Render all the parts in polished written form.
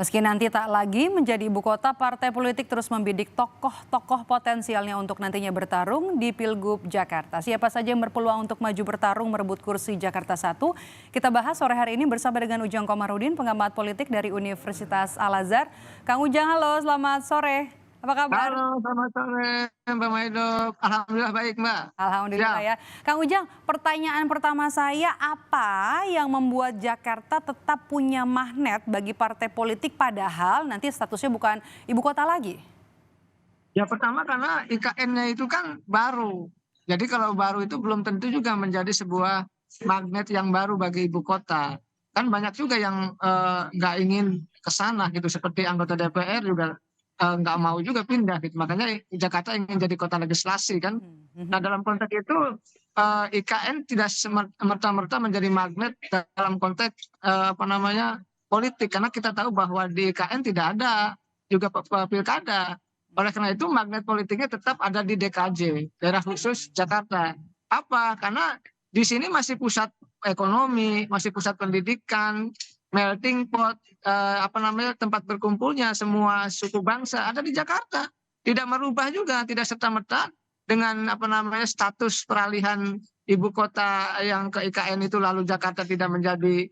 Meski nanti tak lagi menjadi ibu kota, partai politik terus membidik tokoh-tokoh potensialnya untuk nantinya bertarung di Pilgub Jakarta. Siapa saja yang berpeluang untuk maju bertarung merebut kursi Jakarta 1? Kita bahas sore hari ini bersama dengan Ujang Komarudin, pengamat politik dari Universitas Al-Azhar. Kang Ujang, halo, selamat sore. Apa kabar? Halo, selamat sore Mbak Maido. Alhamdulillah baik Mbak. Alhamdulillah Siap. ya. Kang Ujang, pertanyaan pertama saya, apa yang membuat Jakarta tetap punya magnet bagi partai politik padahal nanti statusnya bukan ibu kota lagi? Ya pertama karena IKN-nya itu kan baru. Jadi kalau baru itu belum tentu juga menjadi sebuah magnet yang baru bagi ibu kota. Kan banyak juga yang nggak ingin ke sana gitu. Seperti anggota DPR juga nggak mau juga pindah gitu. Makanya Jakarta ingin jadi kota legislasi kan. Nah dalam konteks itu IKN tidak semerta-merta menjadi magnet dalam konteks politik. Karena kita tahu bahwa di IKN tidak ada juga pilkada. Oleh karena itu magnet politiknya tetap ada di DKJ, daerah khusus Jakarta. Apa? Karena di sini masih pusat ekonomi, masih pusat pendidikan, melting pot, tempat berkumpulnya semua suku bangsa ada di Jakarta. Tidak merubah juga, tidak serta-merta dengan status peralihan ibu kota yang ke IKN itu lalu Jakarta tidak menjadi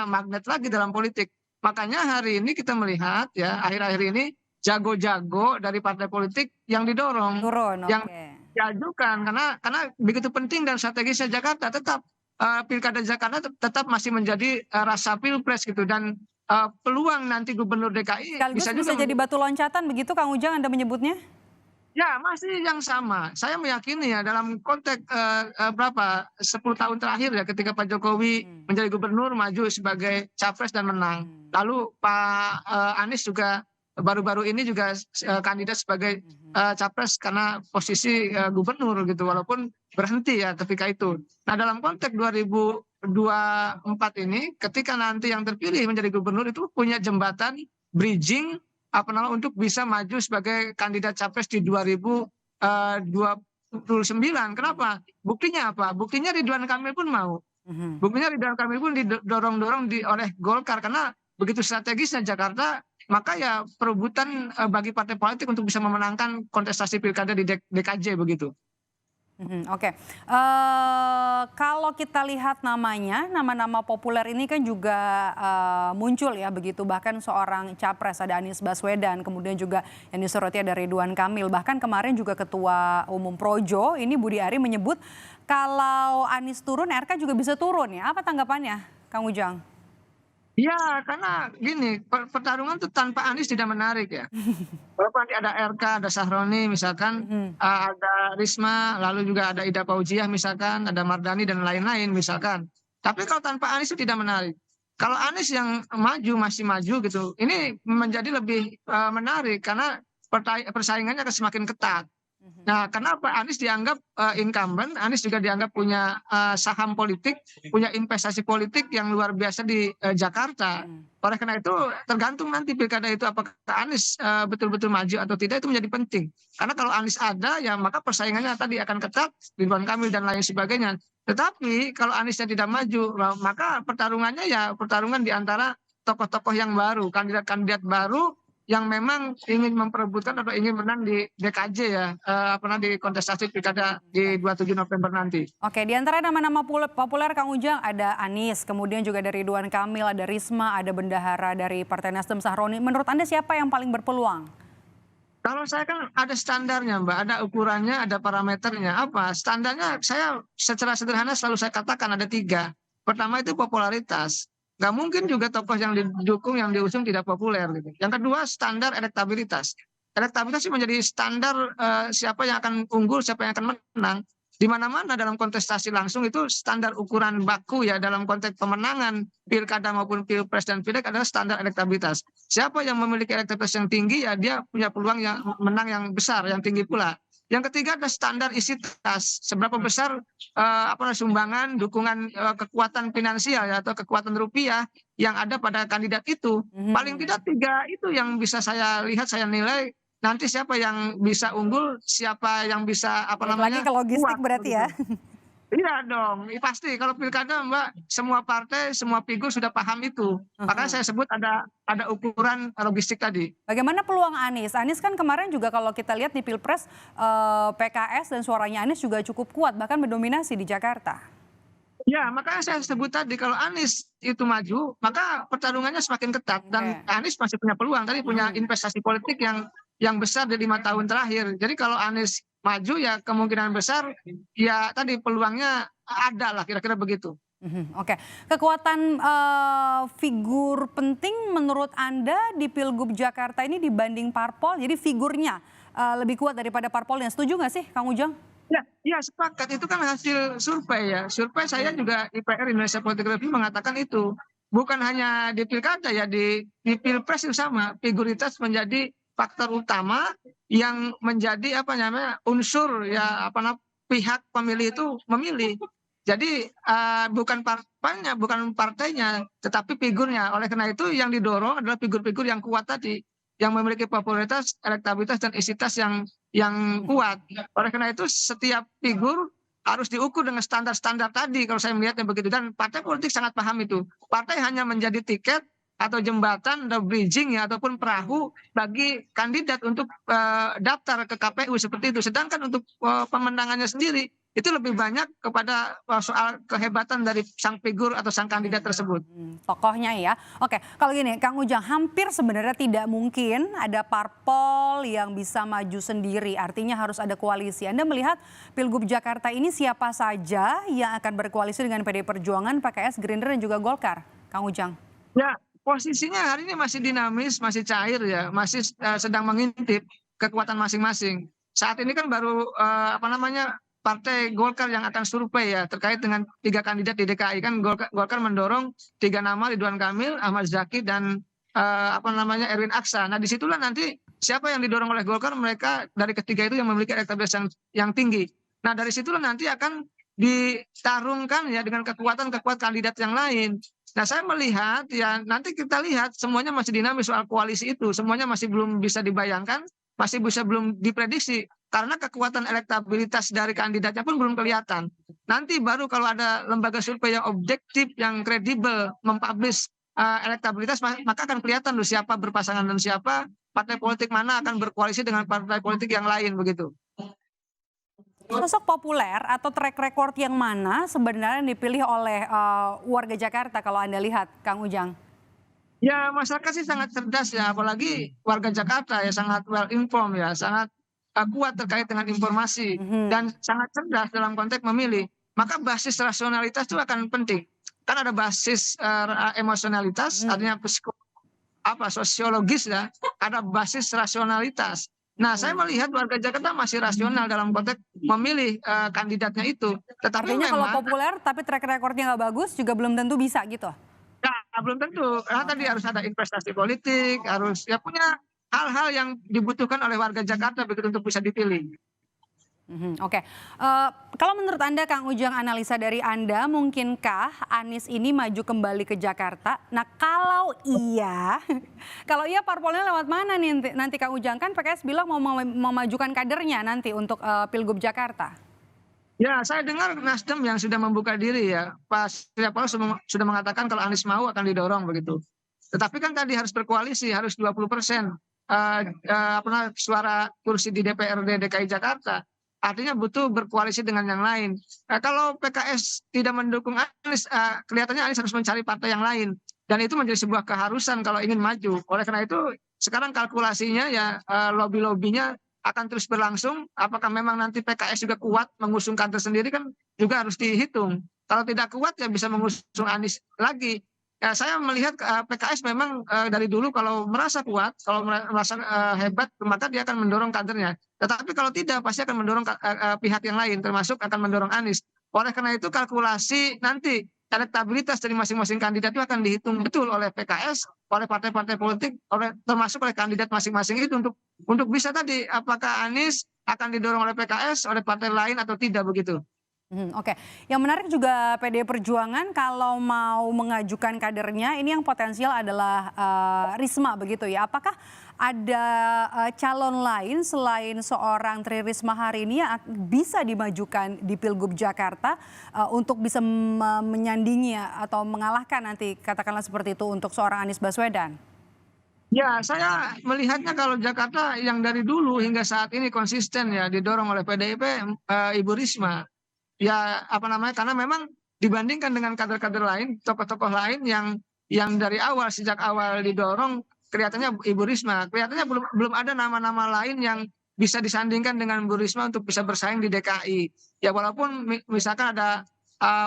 magnet lagi dalam politik. Makanya hari ini kita melihat ya akhir-akhir ini jago-jago dari partai politik yang didorong, Turun, yang oke. diajukan karena begitu penting dan strategisnya Jakarta tetap pilkada Jakarta tetap masih menjadi rasa pilpres gitu dan peluang nanti gubernur DKI Sekaligus bisa bisa juga jadi batu loncatan begitu Kang Ujang Anda menyebutnya? ya masih yang sama. Saya meyakini ya dalam konteks 10 tahun terakhir ya ketika Pak Jokowi menjadi gubernur maju sebagai capres dan menang. Lalu Pak Anies juga baru-baru ini juga kandidat sebagai capres karena posisi gubernur gitu walaupun berhenti ya ketika itu. Nah dalam konteks 2024 ini ketika nanti yang terpilih menjadi gubernur itu punya jembatan bridging untuk bisa maju sebagai kandidat capres di 2029. Kenapa? Buktinya apa? Buktinya Ridwan Kamil pun mau. Buktinya Ridwan Kamil pun didorong-dorong oleh Golkar karena begitu strategisnya Jakarta, maka ya perebutan bagi partai politik untuk bisa memenangkan kontestasi pilkada di DKJ begitu. Oke. Kalau kita lihat namanya, nama-nama populer ini kan juga muncul ya begitu. Bahkan seorang capres ada Anies Baswedan, kemudian juga yang disoroti ada Ridwan Kamil. Bahkan kemarin juga Ketua Umum Projo, ini Budi Ari menyebut kalau Anies turun, RK juga bisa turun ya. Apa tanggapannya, Kang Ujang? Ya, karena gini, pertarungan itu tanpa Anies tidak menarik ya. Walaupun nanti ada RK, ada Sahroni misalkan, ada Risma, lalu juga ada Ida Fauziah misalkan, ada Mardani dan lain-lain misalkan. Tapi kalau tanpa Anies itu tidak menarik. Kalau Anies yang maju, masih maju gitu, ini menjadi lebih menarik karena persaingannya akan semakin ketat. Nah, kenapa Anies dianggap incumbent, Anies juga dianggap punya saham politik, punya investasi politik yang luar biasa di Jakarta. Oleh karena itu tergantung nanti pilkada itu apakah Anies betul-betul maju atau tidak itu menjadi penting. Karena kalau Anies ada ya maka persaingannya tadi akan ketat, Ridwan Kamil dan lain sebagainya. Tetapi kalau Aniesnya tidak maju maka pertarungannya ya pertarungan di antara tokoh-tokoh yang baru, kandidat-kandidat baru yang memang ingin memperebutkan atau ingin menang di DKJ ya, di kontestasi pilkada di 27 November nanti. Oke, di antara nama-nama populer Kang Ujang ada Anies, kemudian juga dari Ridwan Kamil, ada Risma, ada bendahara dari Partai Nasdem Sahroni. Menurut Anda siapa yang paling berpeluang? Kalau saya kan ada standarnya Mbak, ada ukurannya, ada parameternya. Apa? Standarnya saya secara sederhana selalu saya katakan ada 3. Pertama itu popularitas. Nggak mungkin juga tokoh yang didukung, yang diusung tidak populer gitu. Yang kedua standar elektabilitas. Elektabilitas itu menjadi standar siapa yang akan unggul, siapa yang akan menang. Di mana-mana dalam kontestasi langsung itu standar ukuran baku ya dalam konteks pemenangan pilkada maupun pilpres dan pileg adalah standar elektabilitas. Siapa yang memiliki elektabilitas yang tinggi ya dia punya peluang yang menang yang besar, yang tinggi pula. Yang ketiga adalah standar isi tas. Seberapa besar sumbangan, dukungan kekuatan finansial ya, atau kekuatan rupiah yang ada pada kandidat itu. Paling tidak 3 itu yang bisa saya lihat, saya nilai nanti siapa yang bisa unggul, siapa yang bisa Balik lagi ke logistik kuat berarti begitu. ya. Iya dong, pasti kalau pilkada Mbak, semua partai, semua figur sudah paham itu. Makanya Mhm. saya sebut ada ukuran logistik tadi. Bagaimana peluang Anies? Anies kan kemarin juga kalau kita lihat di Pilpres, PKS dan suaranya Anies juga cukup kuat, bahkan mendominasi di Jakarta. Ya, makanya saya sebut tadi kalau Anies itu maju, maka pertarungannya semakin ketat dan Oke. Anies masih punya peluang. Tadi punya Mhm. investasi politik yang besar di 5 tahun terakhir. Jadi kalau Anies maju ya kemungkinan besar ya tadi peluangnya ada lah kira-kira begitu. Mhm, oke. Kekuatan, figur penting menurut Anda di Pilgub Jakarta ini dibanding parpol, jadi figurnya, lebih kuat daripada parpolnya, setuju nggak sih Kang Ujang? Ya, ya sepakat itu kan hasil survei ya. Survei saya Mhm. juga IPR Indonesia Political Review mengatakan itu. Bukan hanya di pilkada ya di pilpres itu sama. Figuritas menjadi faktor utama yang menjadi apa namanya unsur ya apa namanya pihak pemilih itu memilih. Jadi bukan partainya, bukan partainya, tetapi figurnya. Oleh karena itu yang didorong adalah figur-figur yang kuat tadi, yang memiliki popularitas, elektabilitas dan isitas yang Mhm. kuat. Oleh karena itu setiap figur harus diukur dengan standar-standar tadi kalau saya melihatnya begitu dan partai politik sangat paham itu. Partai hanya menjadi tiket atau jembatan atau bridging ya ataupun perahu bagi kandidat untuk daftar ke KPU seperti itu. Sedangkan untuk pemenangannya sendiri itu lebih banyak kepada soal kehebatan dari sang figur atau sang kandidat tersebut. Tokohnya ya. Oke, kalau gini Kang Ujang, hampir sebenarnya tidak mungkin ada parpol yang bisa maju sendiri, artinya harus ada koalisi. Anda melihat Pilgub Jakarta ini siapa saja yang akan berkoalisi dengan PDI Perjuangan, PKS, Gerindra dan juga Golkar? Kang Ujang. Ya, posisinya hari ini masih dinamis, masih cair ya, masih sedang mengintip kekuatan masing-masing. Saat ini kan baru apa namanya Partai Golkar yang akan survei ya terkait dengan 3 kandidat di DKI kan Golkar mendorong 3 nama Ridwan Kamil, Ahmad Zaki dan apa namanya Erwin Aksa. Nah disitulah nanti siapa yang didorong oleh Golkar mereka dari ketiga itu yang memiliki elektabilitas yang tinggi. Nah dari situlah nanti akan ditarungkan ya dengan kekuatan kandidat yang lain. Nah, saya melihat ya nanti kita lihat semuanya masih dinamis soal koalisi itu, semuanya masih belum bisa dibayangkan, masih belum diprediksi karena kekuatan elektabilitas dari kandidatnya pun belum kelihatan. Nanti baru kalau ada lembaga survei yang objektif, yang kredibel mempublish elektabilitas maka akan kelihatan loh siapa berpasangan dan siapa partai politik mana akan berkoalisi dengan partai politik yang lain begitu. Sosok populer atau track record yang mana sebenarnya yang dipilih oleh warga Jakarta kalau Anda lihat, Kang Ujang? Ya, masyarakat sih sangat cerdas ya, apalagi warga Jakarta ya sangat well informed ya, sangat kuat terkait dengan informasi dan Mhm. sangat cerdas dalam konteks memilih. Maka basis rasionalitas itu akan penting. Kan ada basis emosionalitas, Mhm. artinya sosiologis ya, ada basis rasionalitas. Nah, saya Mhm. melihat warga Jakarta masih rasional dalam konteks memilih kandidatnya itu. Tetapi Artinya kalau memang populer tapi track recordnya nggak bagus juga belum tentu bisa gitu? ya, belum tentu, karena tadi Oke. harus ada investasi politik, harus ya punya hal-hal yang dibutuhkan oleh warga Jakarta begitu untuk bisa dipilih. Mhm, oke. Kalau menurut Anda Kang Ujang, analisa dari Anda, mungkinkah Anies ini maju kembali ke Jakarta? Nah kalau iya, kalau iya parpolnya lewat mana nih nanti Kang Ujang? Kan PKS bilang mau memajukan kadernya nanti untuk Pilgub Jakarta. Ya, saya dengar Nasdem yang sudah membuka diri ya, Pak Surya Paloh sudah mengatakan kalau Anies mau akan didorong begitu. Tetapi kan tadi harus berkoalisi, harus 20% suara kursi di DPRD DKI Jakarta. Artinya butuh berkoalisi dengan yang lain. Kalau PKS tidak mendukung Anies, kelihatannya Anies harus mencari partai yang lain. Dan itu menjadi sebuah keharusan kalau ingin maju. Oleh karena itu sekarang kalkulasinya ya lobby-lobbynya akan terus berlangsung. Apakah memang nanti PKS juga kuat mengusung kader sendiri kan juga harus dihitung. Kalau tidak kuat ya bisa mengusung Anies lagi. Ya, saya melihat PKS memang dari dulu kalau merasa kuat, kalau merasa hebat, maka dia akan mendorong kadernya. Tetapi kalau tidak, pasti akan mendorong pihak yang lain, termasuk akan mendorong Anies. Oleh karena itu kalkulasi nanti elektabilitas dari masing-masing kandidat itu akan dihitung betul oleh PKS, oleh partai-partai politik, termasuk oleh kandidat masing-masing itu untuk bisa tadi apakah Anies akan didorong oleh PKS, oleh partai lain atau tidak begitu. Oke. Yang menarik juga PDI Perjuangan kalau mau mengajukan kadernya ini yang potensial adalah, Risma begitu ya. Apakah ada, calon lain selain seorang Tri Risma hari ini yang bisa dimajukan di Pilgub Jakarta, untuk bisa menyandingi atau mengalahkan nanti katakanlah seperti itu untuk seorang Anies Baswedan? Ya, saya melihatnya kalau Jakarta yang dari dulu hingga saat ini konsisten ya didorong oleh PDIP, Ibu Risma. Ya, apa namanya, karena memang dibandingkan dengan kader-kader lain, tokoh-tokoh lain yang dari awal, sejak awal didorong, kelihatannya Ibu Risma. Kelihatannya belum belum ada nama-nama lain yang bisa disandingkan dengan Bu Risma untuk bisa bersaing di DKI. Ya walaupun misalkan ada,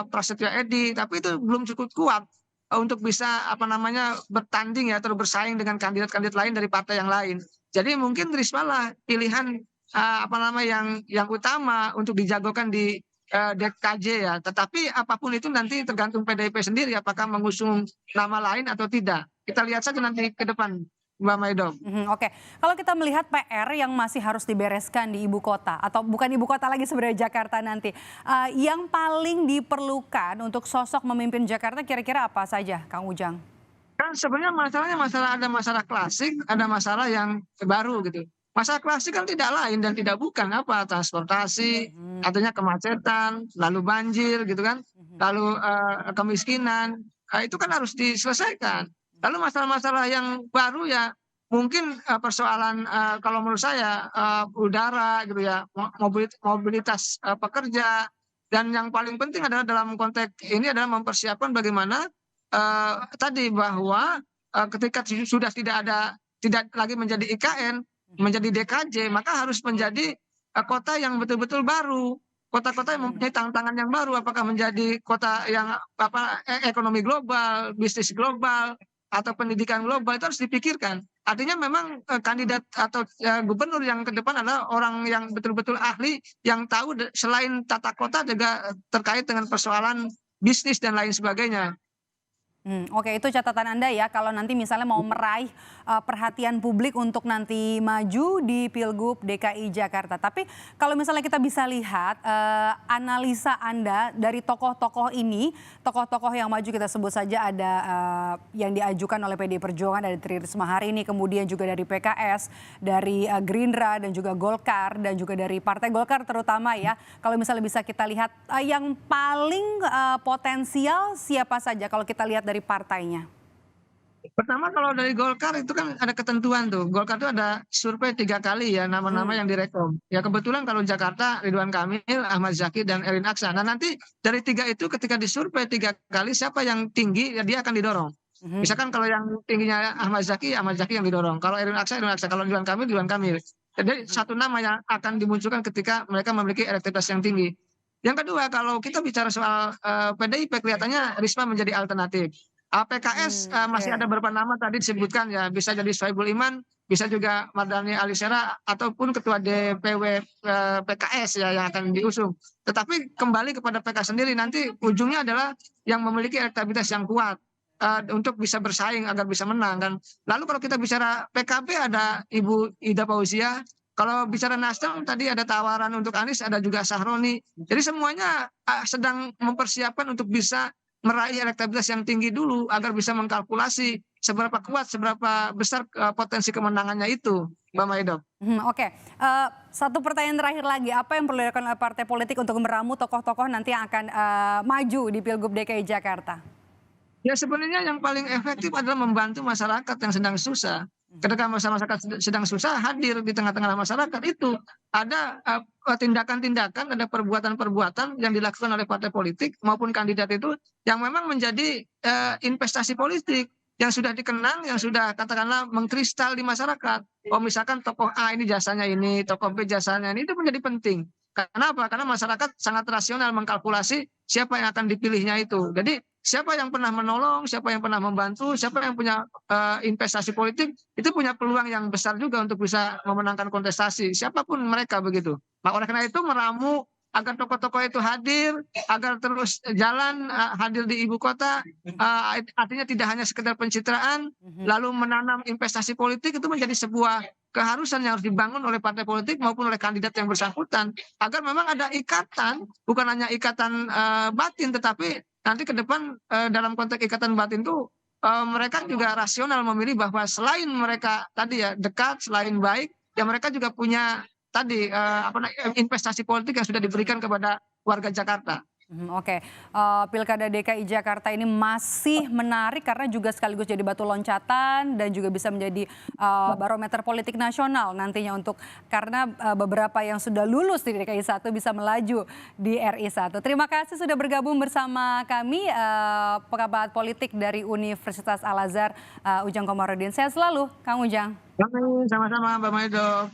Prasetyo Edy, tapi itu belum cukup kuat, untuk bisa, apa namanya, bertanding ya atau bersaing dengan kandidat-kandidat lain dari partai yang lain. Jadi mungkin Risma lah pilihan, apa namanya, yang utama untuk dijagokan di DKJ ya, tetapi apapun itu nanti tergantung PDIP sendiri apakah mengusung nama lain atau tidak. Kita lihat saja nanti ke depan, Mbak Maido. Oke. Kalau kita melihat PR yang masih harus dibereskan di ibu kota atau bukan ibu kota lagi sebenarnya Jakarta nanti, yang paling diperlukan untuk sosok memimpin Jakarta kira-kira apa saja, Kang Ujang? Kan sebenarnya masalahnya ada masalah klasik, ada masalah yang baru gitu. Masalah klasik kan tidak lain dan tidak bukan apa, transportasi, Mhm, artinya kemacetan, lalu banjir gitu kan, mhm, lalu, kemiskinan, itu kan harus diselesaikan. Lalu masalah-masalah yang baru ya mungkin, persoalan, kalau menurut saya, udara gitu ya, mobilitas, pekerja, dan yang paling penting adalah dalam konteks ini adalah mempersiapkan bagaimana tadi bahwa, ketika sudah tidak lagi menjadi IKN, mhm, menjadi DKJ, maka harus menjadi, kota yang betul-betul baru. Kota-kota yang mhm. mempunyai tantangan yang baru, apakah menjadi kota yang apa, ekonomi global, bisnis global, atau pendidikan global, itu harus dipikirkan. Artinya memang, kandidat atau, gubernur yang ke depan adalah orang yang betul-betul ahli, yang tahu selain tata kota juga, terkait dengan persoalan bisnis dan lain sebagainya. Oke, itu catatan Anda ya kalau nanti misalnya mau meraih, perhatian publik untuk nanti maju di Pilgub DKI Jakarta. Tapi kalau misalnya kita bisa lihat, analisa Anda dari tokoh-tokoh ini, tokoh-tokoh yang maju kita sebut saja ada, yang diajukan oleh PDI Perjuangan dari Tri Risma hari ini, kemudian juga dari PKS, dari, Gerindra dan juga Golkar dan juga dari Partai Golkar terutama ya. Kalau misalnya bisa kita lihat, yang paling, potensial siapa saja kalau kita lihat dari partainya? Pertama kalau dari Golkar itu kan ada ketentuan tuh, Golkar itu ada survei 3 kali ya nama-nama Mhm, yang direkom. Ya kebetulan kalau Jakarta Ridwan Kamil, Ahmad Zaki, dan Erwin Aksa. Nah nanti dari 3 itu ketika disurvei 3 kali siapa yang tinggi ya dia akan didorong. mhm, Misalkan kalau yang tingginya Ahmad Zaki yang didorong, kalau Erwin Aksa, kalau Ridwan Kamil, Ridwan Kamil. Jadi mhm, satu nama yang akan dimunculkan ketika mereka memiliki elektabilitas yang tinggi. Yang kedua kalau kita bicara soal, PDIP kelihatannya Risma menjadi alternatif. PKS, oke, masih ada beberapa nama tadi disebutkan ya, bisa jadi Sohibul Iman, bisa juga Mardhani Alisera, ataupun ketua DPW, PKS ya yang akan diusung. Tetapi kembali kepada PKS sendiri, nanti ujungnya adalah yang memiliki elektabilitas yang kuat, untuk bisa bersaing agar bisa menang kan. Lalu kalau kita bicara PKB ada Ibu Ida Fauzia, kalau bicara Nasdem tadi ada tawaran untuk Anies, ada juga Sahroni. Jadi semuanya, sedang mempersiapkan untuk bisa meraih elektabilitas yang tinggi dulu agar bisa mengkalkulasi seberapa kuat, seberapa besar, potensi kemenangannya itu, Mbak Maido. oke, satu pertanyaan terakhir lagi, apa yang perlu dilakukan oleh partai politik untuk meramu tokoh-tokoh nanti yang akan, maju di Pilgub DKI Jakarta? Ya sebenarnya yang paling efektif adalah membantu masyarakat yang sedang susah. Mhm, Ketika masyarakat sedang susah hadir di tengah-tengah masyarakat itu ada, tindakan-tindakan, ada perbuatan-perbuatan yang dilakukan oleh partai politik maupun kandidat itu yang memang menjadi, investasi politik yang sudah dikenal, yang sudah katakanlah mengkristal di masyarakat. Oh misalkan tokoh A ini jasanya ini, tokoh B jasanya ini, itu menjadi penting. Karena apa? Karena masyarakat sangat rasional mengkalkulasi siapa yang akan dipilihnya itu. Jadi siapa yang pernah menolong, siapa yang pernah membantu, siapa yang punya, investasi politik, itu punya peluang yang besar juga untuk bisa memenangkan kontestasi, siapapun mereka begitu. Nah, oleh karena itu meramu agar tokoh-tokoh itu hadir, agar terus jalan, hadir di ibu kota, artinya tidak hanya sekedar pencitraan, Mhm. lalu menanam investasi politik itu menjadi sebuah keharusan yang harus dibangun oleh partai politik maupun oleh kandidat yang bersangkutan, agar memang ada ikatan, bukan hanya ikatan, batin, tetapi nanti ke depan, dalam konteks ikatan batin itu, mereka juga rasional memilih bahwa selain mereka tadi ya dekat, selain baik, ya mereka juga punya tadi, investasi politik yang sudah diberikan kepada warga Jakarta. Oke, Pilkada DKI Jakarta ini masih menarik karena juga sekaligus jadi batu loncatan dan juga bisa menjadi, barometer politik nasional nantinya untuk karena, beberapa yang sudah lulus di DKI 1 bisa melaju di RI 1. Terima kasih sudah bergabung bersama kami, pengamat politik dari Universitas Al Azhar, Ujang Komarudin. Sehat selalu Kang Ujang. Baik, sama-sama Mbak Maido.